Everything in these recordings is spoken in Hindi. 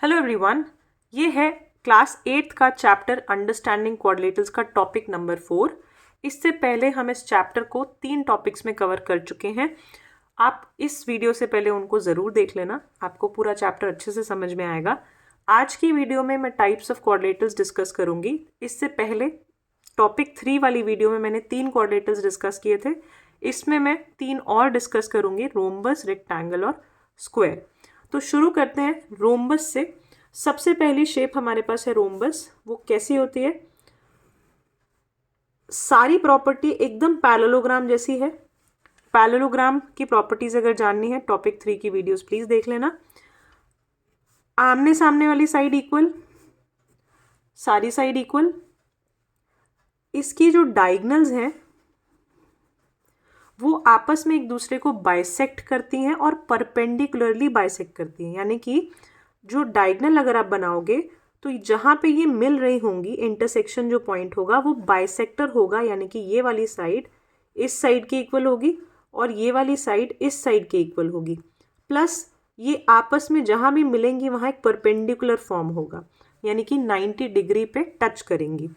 हेलो एवरीवन, ये है क्लास 8 का चैप्टर अंडरस्टैंडिंग क्वाड्रिलेटरल्स का टॉपिक नंबर 4। इससे पहले हम इस चैप्टर को 3 टॉपिक्स में कवर कर चुके हैं। आप इस वीडियो से पहले उनको ज़रूर देख लेना, आपको पूरा चैप्टर अच्छे से समझ में आएगा। आज की वीडियो में मैं टाइप्स ऑफ क्वाड्रिलेटरल्स डिस्कस करूँगी। इससे पहले टॉपिक 3 वाली वीडियो में मैंने 3 क्वाड्रिलेटरल्स डिस्कस किए थे। इसमें मैं 3 और डिस्कस करूँगी, रोम्बस, रेक्टेंगल और स्क्वायर। तो शुरू करते हैं रोम्बस से। सबसे पहली शेप हमारे पास है रोम्बस। वो कैसी होती है? सारी प्रॉपर्टी एकदम पैरेललोग्राम जैसी है। पैरेललोग्राम की प्रॉपर्टीज अगर जाननी है, टॉपिक 3 की वीडियोस प्लीज देख लेना। आमने सामने वाली साइड इक्वल, सारी साइड इक्वल। इसकी जो डायगोनल्स हैं वो आपस में एक दूसरे को बाइसेक्ट करती हैं और परपेंडिकुलरली बाइसेक्ट करती हैं। यानी कि जो डायगोनल अगर आप बनाओगे तो जहाँ पे ये मिल रही होंगी, इंटरसेक्शन जो पॉइंट होगा वो बाइसेक्टर होगा। यानी कि ये वाली साइड इस साइड के इक्वल होगी और ये वाली साइड इस साइड के इक्वल होगी। प्लस ये आपस में जहाँ भी मिलेंगी वहाँ एक परपेंडिकुलर फॉर्म होगा, यानी कि 90 डिग्री पे टच करेंगी।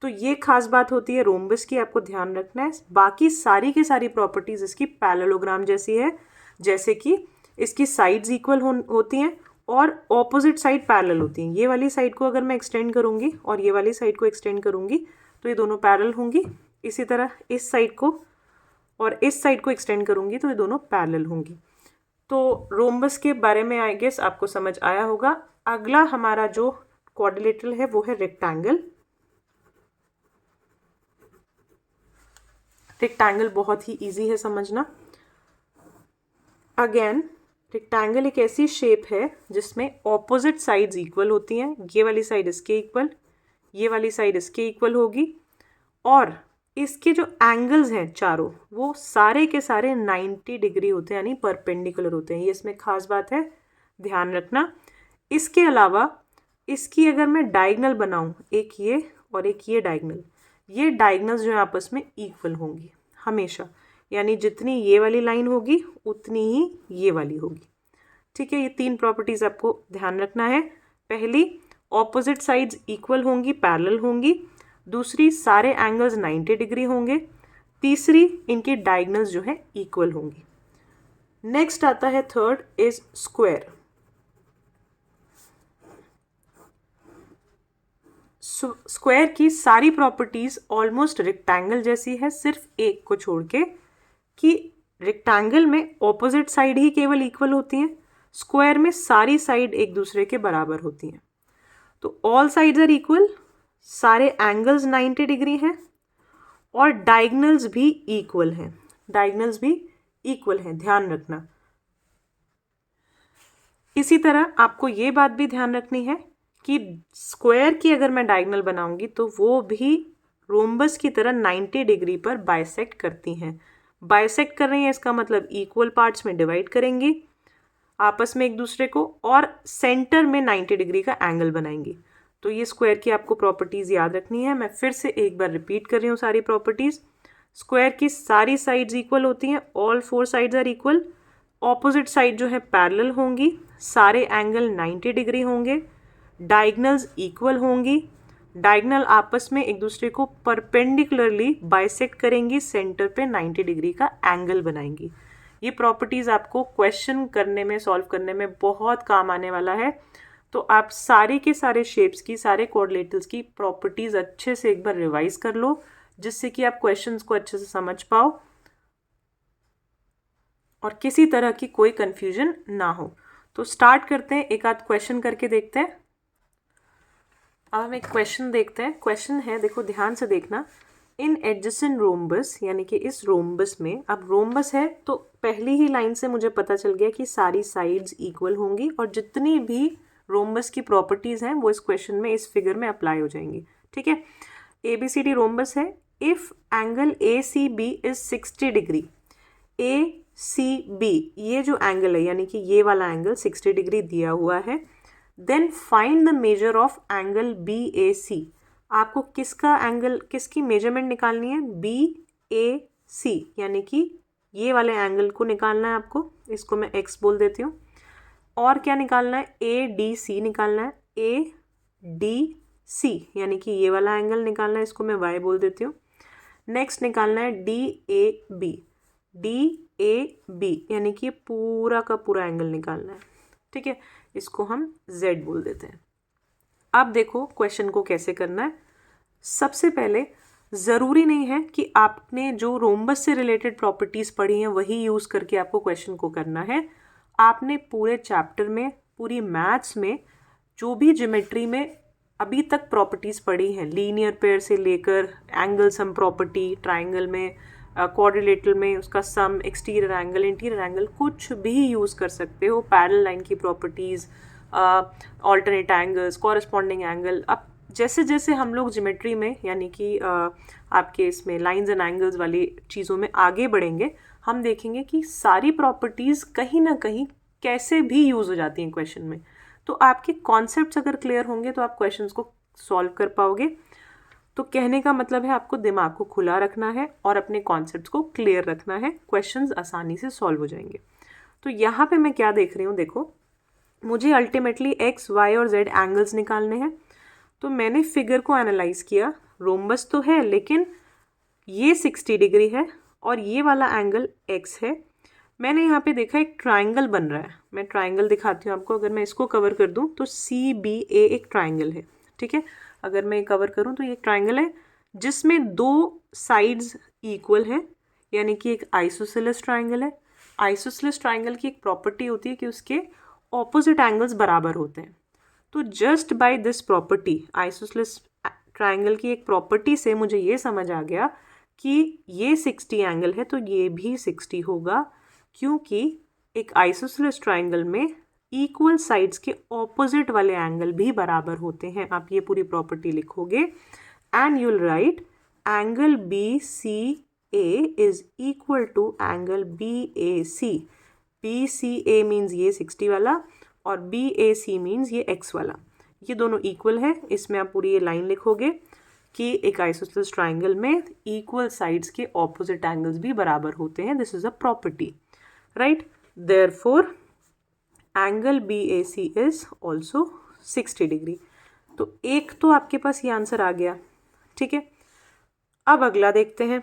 तो ये खास बात होती है रोम्बस की, आपको ध्यान रखना है। बाकी सारी की सारी प्रॉपर्टीज इसकी पैरेललोग्राम जैसी है, जैसे कि इसकी साइड्स इक्वल होती हैं और ऑपोजिट साइड पैरेलल होती हैं। ये वाली साइड को अगर मैं एक्सटेंड करूँगी और ये वाली साइड को एक्सटेंड करूँगी तो ये दोनों पैरेलल होंगी। इसी तरह इस साइड को और इस साइड को एक्सटेंड करूँगी तो ये दोनों पैरेलल होंगी। तो रोम्बस के बारे में आई गेस आपको समझ आया होगा। अगला हमारा जो क्वाड्रिलेटरल है वो है रेक्टेंगल। रेक्टेंगल बहुत ही इजी है समझना। अगेन रेक्टेंगल एक ऐसी शेप है जिसमें ऑपोजिट साइड्स इक्वल होती हैं। ये वाली साइड इसके इक्वल, ये वाली साइड इसके इक्वल होगी और इसके जो एंगल्स हैं चारों वो सारे के सारे 90 डिग्री होते हैं, यानी परपेंडिकुलर होते हैं। ये इसमें खास बात है, ध्यान रखना। इसके अलावा इसकी अगर मैं डायगोनल बनाऊं, एक ये और एक ये डायगोनल, ये डायगोनल्स जो है आपस में इक्वल होंगी हमेशा। यानी जितनी ये वाली लाइन होगी उतनी ही ये वाली होगी। ठीक है, ये 3 प्रॉपर्टीज आपको ध्यान रखना है। पहली, ऑपोजिट साइड्स इक्वल होंगी, पैरेलल होंगी। दूसरी, सारे एंगल्स 90 डिग्री होंगे। तीसरी, इनकी डायगोनल्स जो है इक्वल होंगी। नेक्स्ट आता है थर्ड इज स्क्वायर। स्क्वायर की सारी प्रॉपर्टीज ऑलमोस्ट रेक्टेंगल जैसी है, सिर्फ एक को छोड़ के, कि रेक्टेंगल में ऑपोजिट साइड ही केवल इक्वल होती हैं। स्क्वायर में सारी साइड एक दूसरे के बराबर होती हैं। तो ऑल साइड्स आर इक्वल, सारे एंगल्स 90 डिग्री हैं और डायगोनल्स भी इक्वल हैं। डायगोनल्स भी इक्वल हैं, ध्यान रखना। इसी तरह आपको ये बात भी ध्यान रखनी है कि स्क्वायर की अगर मैं डायगोनल बनाऊंगी तो वो भी रोम्बस की तरह 90 डिग्री पर बाइसेक्ट करती हैं। बाइसेक्ट कर रही हैं इसका मतलब इक्वल पार्ट्स में डिवाइड करेंगी आपस में एक दूसरे को और सेंटर में 90 डिग्री का एंगल बनाएंगी। तो ये स्क्वायर की आपको प्रॉपर्टीज याद रखनी है। मैं फिर से एक बार रिपीट कर रही हूँ सारी प्रॉपर्टीज। स्क्वायर की सारी साइड्स इक्वल होती हैं, all 4 sides are equal. Opposite side जो है पैरेलल होंगी, सारे एंगल 90 डिग्री होंगे, डायगोनल्स इक्वल होंगी। डायगोनल आपस में एक दूसरे को परपेंडिकुलरली बाइसेक्ट करेंगी, सेंटर पे 90 डिग्री का एंगल बनाएंगी। ये प्रॉपर्टीज आपको क्वेश्चन करने में, सॉल्व करने में बहुत काम आने वाला है। तो आप सारे के सारे शेप्स की, सारे क्वाड्रिलेटरल्स की प्रॉपर्टीज अच्छे से एक बार रिवाइज कर लो, जिससे कि आप क्वेश्चंस को अच्छे से समझ पाओ और किसी तरह की कोई कंफ्यूजन ना हो। तो स्टार्ट करते हैं, एक आध क्वेश्चन करके देखते हैं। अब हम एक क्वेश्चन देखते हैं। क्वेश्चन है, देखो ध्यान से देखना। इन एडजेसेंट रोम्बस, यानी कि इस रोम्बस में, अब रोम्बस है तो पहली ही लाइन से मुझे पता चल गया कि सारी साइड्स इक्वल होंगी और जितनी भी रोम्बस की प्रॉपर्टीज हैं वो इस क्वेश्चन में, इस फिगर में अप्लाई हो जाएंगी। ठीक है, ABCD रोम्बस है। If angle ACB is 60 degree, ACB ये जो एंगल है यानी कि ये वाला एंगल 60 डिग्री दिया हुआ है, then find the measure of angle BAC। आपको किसका एंगल, किसकी मेजरमेंट निकालनी है? BAC, यानी कि ये वाले एंगल को निकालना है आपको। इसको मैं x बोल देती हूँ। और क्या निकालना है, ADC निकालना है, ADC यानी कि ये वाला एंगल निकालना है, इसको मैं y बोल देती हूँ। नेक्स्ट निकालना है DAB, DAB यानी कि पूरा का पूरा एंगल निकालना है, ठीक है, इसको हम z बोल देते हैं। अब देखो क्वेश्चन को कैसे करना है। सबसे पहले ज़रूरी नहीं है कि आपने जो रोम्बस से रिलेटेड प्रॉपर्टीज़ पढ़ी हैं वही यूज़ करके आपको क्वेश्चन को करना है। आपने पूरे चैप्टर में, पूरी मैथ्स में, जो भी ज्योमेट्री में अभी तक प्रॉपर्टीज़ पढ़ी हैं, लीनियर पेयर से लेकर एंगल सम प्रॉपर्टी, ट्राइंगल में, क्वाड्रिलेटरल में उसका सम, एक्सटीरियर एंगल, इंटीरियर एंगल, कुछ भी यूज़ कर सकते हो। पैरेलल लाइन की properties, alternate angles, corresponding angle. अब जैसे जैसे हम लोग ज्योमेट्री में यानी कि आपके इसमें लाइंस एंड एंगल्स वाली चीज़ों में आगे बढ़ेंगे, हम देखेंगे कि सारी प्रॉपर्टीज़ कहीं ना कहीं कैसे भी यूज़ हो जाती हैं क्वेश्चन में। तो आपके कॉन्सेप्ट्स अगर क्लियर होंगे तो आप क्वेश्चंस को सॉल्व कर पाओगे। तो कहने का मतलब है आपको दिमाग को खुला रखना है और अपने कॉन्सेप्ट्स को क्लियर रखना है, क्वेश्चंस आसानी से सॉल्व हो जाएंगे। तो यहाँ पे मैं क्या देख रही हूँ, देखो मुझे अल्टीमेटली x, y और z एंगल्स निकालने हैं। तो मैंने फिगर को एनालाइज किया, रोम्बस तो है लेकिन ये 60 डिग्री है और ये वाला एंगल x है। मैंने यहाँ पे देखा एक ट्राइंगल बन रहा है, मैं ट्राइंगल दिखाती हूँ आपको। अगर मैं इसको कवर कर दूँ तो CBA एक ट्राइंगल है, ठीक है। अगर मैं कवर करूँ तो ये एक ट्राइंगल है जिसमें दो साइड्स इक्वल हैं, यानी कि एक आइसोसेलेस ट्राइंगल है। आइसोसेलेस ट्राइंगल की एक प्रॉपर्टी होती है कि उसके ऑपोजिट एंगल्स बराबर होते हैं। तो just by this property, isosceles triangle की एक प्रॉपर्टी से मुझे ये समझ आ गया कि ये 60 एंगल है तो ये भी 60 होगा, क्योंकि एक आइसोसेलेस ट्राइंगल में इक्वल साइड्स के ऑपोजिट वाले एंगल भी बराबर होते हैं। आप ये पूरी प्रॉपर्टी लिखोगे and you will write angle BCA is equal to angle BAC। BCA means ये 60 वाला और BAC मीन्स ये x वाला, ये दोनों इक्वल है। इसमें आप पूरी ये लाइन लिखोगे कि एक आइसोसेलेस ट्राइंगल में इक्वल साइड्स के ऑपोजिट एंगल्स भी बराबर होते हैं। This is a property, right. Therefore angle BAC is also 60 degree. तो एक तो आपके पास ये आंसर आ गया, ठीक है। अब अगला देखते हैं,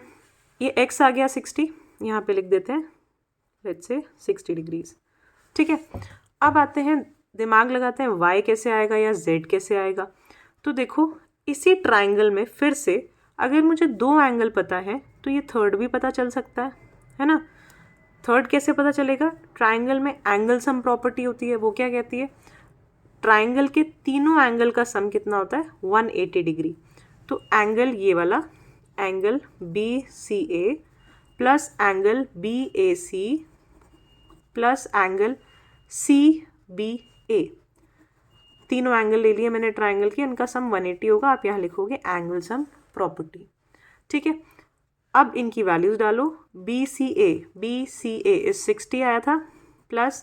ये x आ गया 60, यहाँ पे लिख देते हैं लेट्स से 60 डिग्रीज, ठीक है। अब आते हैं, दिमाग लगाते हैं y कैसे आएगा या z कैसे आएगा। तो देखो इसी ट्राइंगल में फिर से अगर मुझे दो एंगल पता है तो ये थर्ड भी पता चल सकता है ना। थर्ड कैसे पता चलेगा, ट्राइंगल में एंगल सम प्रॉपर्टी होती है, वो क्या कहती है, ट्राइंगल के तीनों एंगल का सम कितना होता है, 180 डिग्री। तो एंगल ये वाला angle BCA plus angle BAC plus angle CBA, तीनों एंगल ले लिए मैंने ट्राइंगल के, इनका सम 180 होगा। आप यहाँ लिखोगे एंगल सम प्रॉपर्टी, ठीक है। अब इनकी वैल्यूज डालो, BCA इस 60 आया था प्लस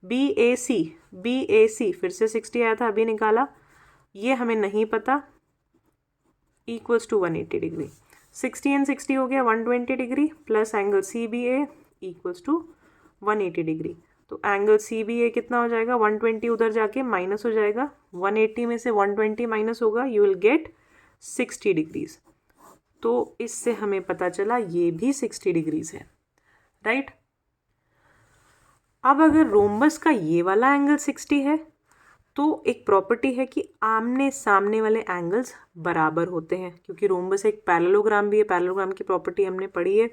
BAC फिर से 60 आया था, अभी निकाला, ये हमें नहीं पता, इक्वल्स टू 180 डिग्री। 60 एंड 60 हो गया 120 degree plus angle CBA equals to 180 degree. तो एंगल CBA कितना हो जाएगा, 120 उधर जाके माइनस हो जाएगा, 180 में से 120 माइनस होगा, यू विल गेट 60 डिग्रीज। तो इससे हमें पता चला ये भी 60 डिग्रीज है, राइट। अब अगर रोम्बस का ये वाला एंगल 60 है तो एक प्रॉपर्टी है कि आमने सामने वाले एंगल्स बराबर होते हैं, क्योंकि रोम्बस एक पैरेललोग्राम भी है। पैरेललोग्राम की प्रॉपर्टी हमने पढ़ी है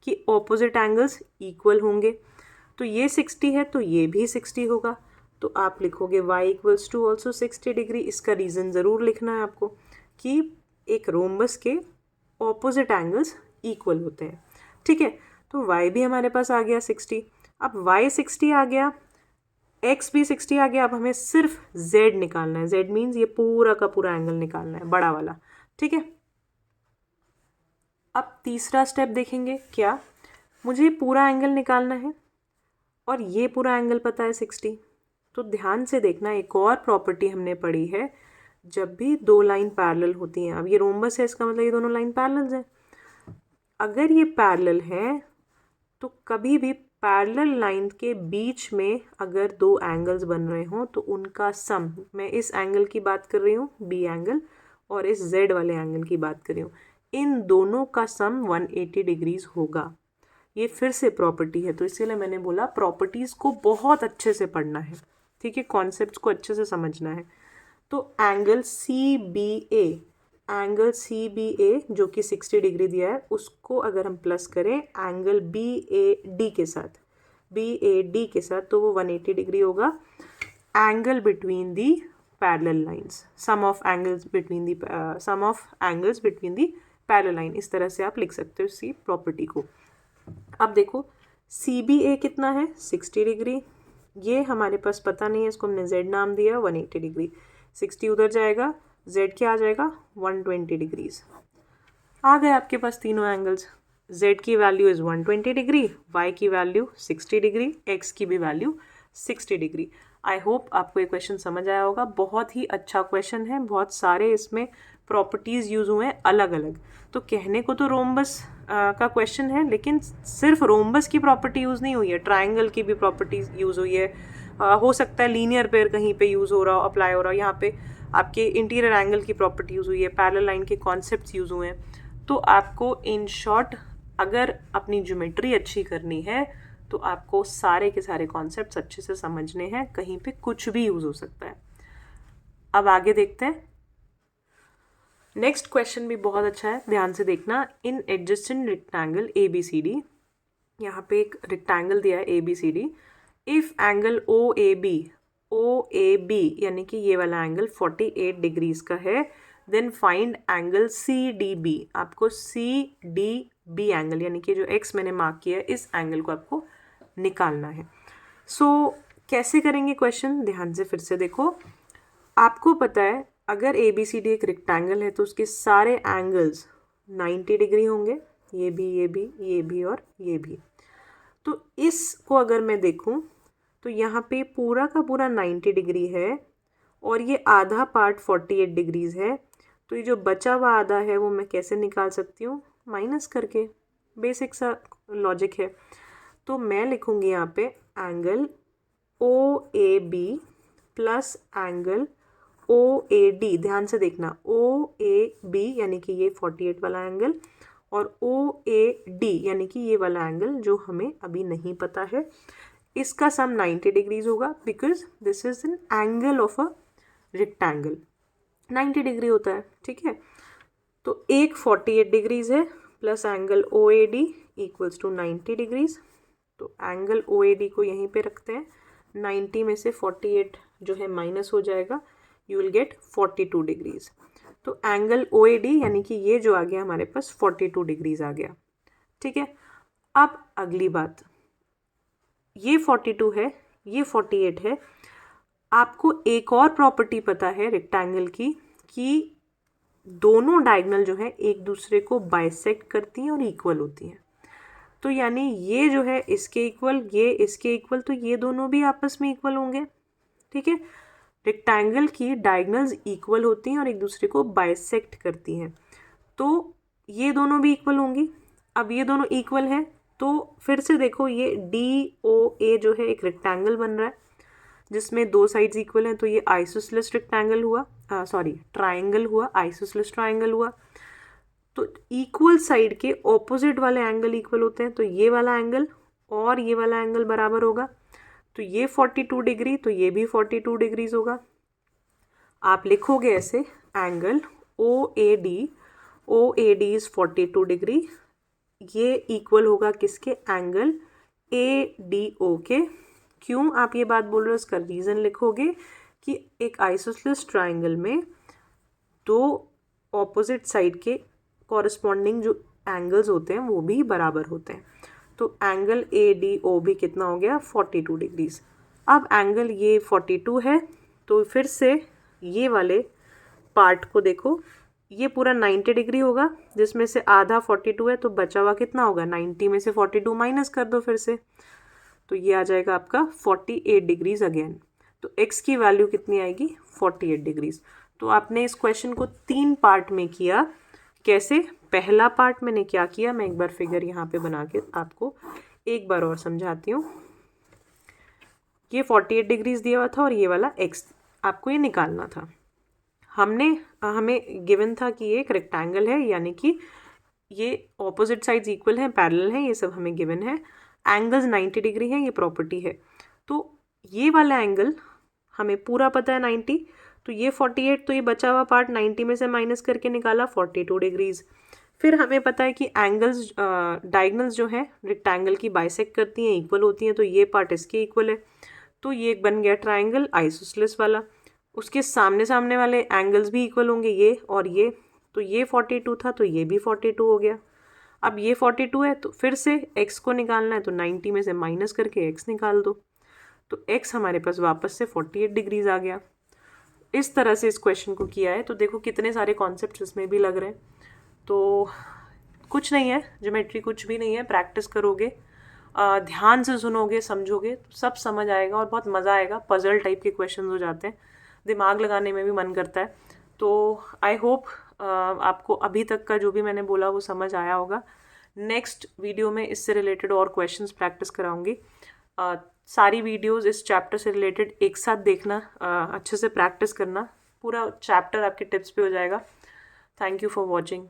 कि ऑपोजिट एंगल्स इक्वल होंगे। तो ये 60 है तो ये भी 60 होगा। तो आप लिखोगे y equals to also 60 degree. इसका रीज़न ज़रूर लिखना है आपको कि एक रोम्बस के ऑपोजिट एंगल्स इक्वल होते हैं, ठीक है। तो y भी हमारे पास आ गया 60। अब y 60 आ गया, x भी 60 आ गया। अब हमें सिर्फ z निकालना है, z मीन्स ये पूरा का पूरा एंगल निकालना है, बड़ा वाला, ठीक है। अब तीसरा स्टेप देखेंगे, क्या मुझे पूरा एंगल निकालना है और ये पूरा एंगल पता है 60। तो ध्यान से देखना, एक और प्रॉपर्टी हमने पढ़ी है, जब भी दो लाइन पैरेलल होती हैं, अब ये रोम्बस है, इसका मतलब ये दोनों लाइन पैरेलल हैं। अगर ये पैरेलल है तो कभी भी पैरेलल लाइन के बीच में अगर दो एंगल्स बन रहे हों तो उनका सम, मैं इस एंगल की बात कर रही हूँ बी एंगल और इस जेड वाले एंगल की बात कर रही हूँ, इन दोनों का सम 180 डिग्रीज होगा। ये फिर से प्रॉपर्टी है, तो इसीलिए मैंने बोला प्रॉपर्टीज़ को बहुत अच्छे से पढ़ना है, ठीक है, कॉन्सेप्ट्स को अच्छे से समझना है। तो एंगल सी बी ए, एंगल सी बी ए जो कि 60 डिग्री दिया है, उसको अगर हम प्लस करें एंगल बी ए डी के साथ, बी ए डी के साथ, तो वो 180 डिग्री होगा। Angle between the parallel lines, sum of angles between the parallel line, इस तरह से आप लिख सकते हो इसी प्रॉपर्टी को। अब देखो सी बी ए कितना है 60 डिग्री, ये हमारे पास पता नहीं है, इसको हमने z नाम दिया 180 डिग्री, 60 उधर जाएगा, z क्या आ जाएगा 120 डिग्रीज। आ गए आपके पास तीनों एंगल्स, z की वैल्यू इज़ 120 डिग्री, y की वैल्यू 60 डिग्री, x की भी वैल्यू 60 डिग्री। आई होप आपको ये क्वेश्चन समझ आया होगा। बहुत ही अच्छा क्वेश्चन है, बहुत सारे इसमें प्रॉपर्टीज़ यूज़ हुए हैं अलग अलग। तो कहने को तो रोम्बस का क्वेश्चन है, लेकिन सिर्फ रोम्बस की प्रॉपर्टी यूज़ नहीं हुई है, ट्राइंगल की भी प्रॉपर्टी यूज़ हुई है। हो सकता है लीनियर पेयर कहीं पे यूज़ हो रहा हो, अप्लाई हो रहा हो, यहाँ पे आपके इंटीरियर एंगल की प्रॉपर्टी यूज़ हुई है, पैरेलल लाइन के कॉन्सेप्ट्स यूज़ हुए हैं। तो आपको इन शॉर्ट अगर अपनी ज्योमेट्री अच्छी करनी है तो आपको सारे के सारे कॉन्सेप्ट्स अच्छे से समझने हैं, कहीं पे कुछ भी यूज़ हो सकता है। अब आगे देखते हैं। नेक्स्ट क्वेश्चन भी बहुत अच्छा है, ध्यान से देखना। In adjacent rectangle A B C D, यहाँ पे एक रेक्टेंगल दिया है A B C D, if angle O A B यानी कि ये वाला एंगल 48 डिग्रीज का है, then find angle C D B. आपको सी डी बी एंगल यानी कि जो एक्स मैंने मार्क किया है, इस एंगल को आपको निकालना है। सो कैसे करेंगे क्वेश्चन, ध्यान से फिर से देखो। आपको पता है अगर ए बी सी डी एक रेक्टेंगल है तो उसके सारे एंगल्स 90 डिग्री होंगे, ये भी और ये भी। तो इसको अगर मैं देखूं तो यहाँ पे पूरा का पूरा 90 डिग्री है और ये आधा पार्ट 48 डिग्रीज है। तो ये जो बचा हुआ आधा है वो मैं कैसे निकाल सकती हूँ, माइनस करके, बेसिक सा लॉजिक है। तो मैं लिखूँगी यहाँ पे angle O A B plus angle O A D, ध्यान से देखना, ओ ए बी यानी कि ये 48 वाला एंगल और ओ ए डी यानी कि ये वाला एंगल जो हमें अभी नहीं पता है, इसका सम 90 डिग्रीज होगा, because this is an angle of a rectangle, 90 degree होता है, ठीक है। तो एक 48 डिग्रीज है plus angle O A D equals to 90 degrees. तो एंगल ओ ए डी को यहीं पे रखते हैं, 90 में से 48 जो है माइनस हो जाएगा, यू विल गेट 42 डिग्रीज। तो एंगल ओ ए डी यानी कि ये जो आ गया हमारे पास 42 डिग्रीज आ गया, ठीक है। अब अगली बात, ये 42 है, ये 48 है। आपको एक और प्रॉपर्टी पता है रेक्टेंगल की कि दोनों डायगोनल जो है एक दूसरे को बाइसेक्ट करती हैं और इक्वल होती हैं। तो यानी ये जो है इसके इक्वल, ये इसके इक्वल, तो ये दोनों भी आपस में इक्वल होंगे, ठीक है। रेक्टेंगल की डायगोनल्स इक्वल होती हैं और एक दूसरे को बाइसेक्ट करती हैं, तो ये दोनों भी इक्वल होंगी। अब ये दोनों इक्वल हैं तो फिर से देखो, ये डी ओ ए जो है एक रेक्टेंगल बन रहा है जिसमें दो साइड्स इक्वल हैं, तो ये आइसोसेलेस रेक्टेंगल हुआ, ट्राइंगल हुआ, आइसोसेलेस ट्राइंगल हुआ। तो इक्वल साइड के ऑपोजिट वाले एंगल इक्वल होते हैं, तो ये वाला एंगल और ये वाला एंगल बराबर होगा। तो ये 42 डिग्री, तो ये भी 42 डिग्रीज होगा। आप लिखोगे ऐसे, angle O A D is 42 degree, ये इक्वल होगा किसके, एंगल ए डी ओ के। क्यों आप ये बात बोल रहे हो, इसका रीज़न लिखोगे कि एक आइसोसेलेस ट्राइंगल में दो ऑपोजिट साइड के कॉरस्पॉन्डिंग जो एंगल्स होते हैं वो भी बराबर होते हैं। तो एंगल ए डी ओ भी कितना हो गया, 42 डिग्रीज। अब एंगल ये 42 है, तो फिर से ये वाले पार्ट को देखो, ये पूरा 90 डिग्री होगा जिसमें से आधा 42 है, तो बचा हुआ कितना होगा, 90 में से 42 माइनस कर दो फिर से, तो ये आ जाएगा आपका 48 डिग्रीज अगेन। तो x की वैल्यू कितनी आएगी, 48 डिग्रीज। तो आपने इस क्वेश्चन को 3 पार्ट में किया। कैसे, पहला पार्ट मैंने क्या किया, मैं एक बार फिगर यहाँ पे बना के आपको एक बार और समझाती हूँ। ये 48 डिग्रीज दिया हुआ था और ये वाला x आपको ये निकालना था। हमें गिवन था कि ये एक रेक्टेंगल है, यानी कि ये ऑपोजिट साइड्स इक्वल हैं, पैरेलल हैं, ये सब हमें गिवन है। एंगल्स 90 डिग्री है, ये प्रॉपर्टी है। तो ये वाला एंगल हमें पूरा पता है 90, तो ये 48, तो ये बचा हुआ पार्ट 90 में से माइनस करके निकाला 42 डिग्रीज। फिर हमें पता है कि एंगल्स डायगनल्स जो है रेक्टेंगल की बाइसेक्ट करती हैं, इक्वल होती हैं, तो ये पार्ट इसके इक्वल है, तो ये बन गया ट्राइंगल आइसोसेलेस वाला। उसके सामने सामने वाले एंगल्स भी इक्वल होंगे, ये और ये, तो ये 42 था तो ये भी 42 हो गया। अब ये 42 है तो फिर से x को निकालना है, तो 90 में से माइनस करके x निकाल दो, तो x हमारे पास वापस से 48 डिग्रीज आ गया। इस तरह से इस क्वेश्चन को किया है। तो देखो कितने सारे कॉन्सेप्ट्स इसमें भी लग रहे हैं। तो कुछ नहीं है, ज्योमेट्री कुछ भी नहीं है, प्रैक्टिस करोगे, ध्यान से सुनोगे, समझोगे तो सब समझ आएगा और बहुत मज़ा आएगा। पजल टाइप के क्वेश्चन हो जाते हैं, दिमाग लगाने में भी मन करता है। तो आई होप आपको अभी तक का जो भी मैंने बोला वो समझ आया होगा। नेक्स्ट वीडियो में इससे रिलेटेड और क्वेश्चंस प्रैक्टिस कराऊंगी। सारी वीडियोस इस चैप्टर से रिलेटेड एक साथ देखना, अच्छे से प्रैक्टिस करना, पूरा चैप्टर आपके टिप्स पे हो जाएगा। Thank you for watching.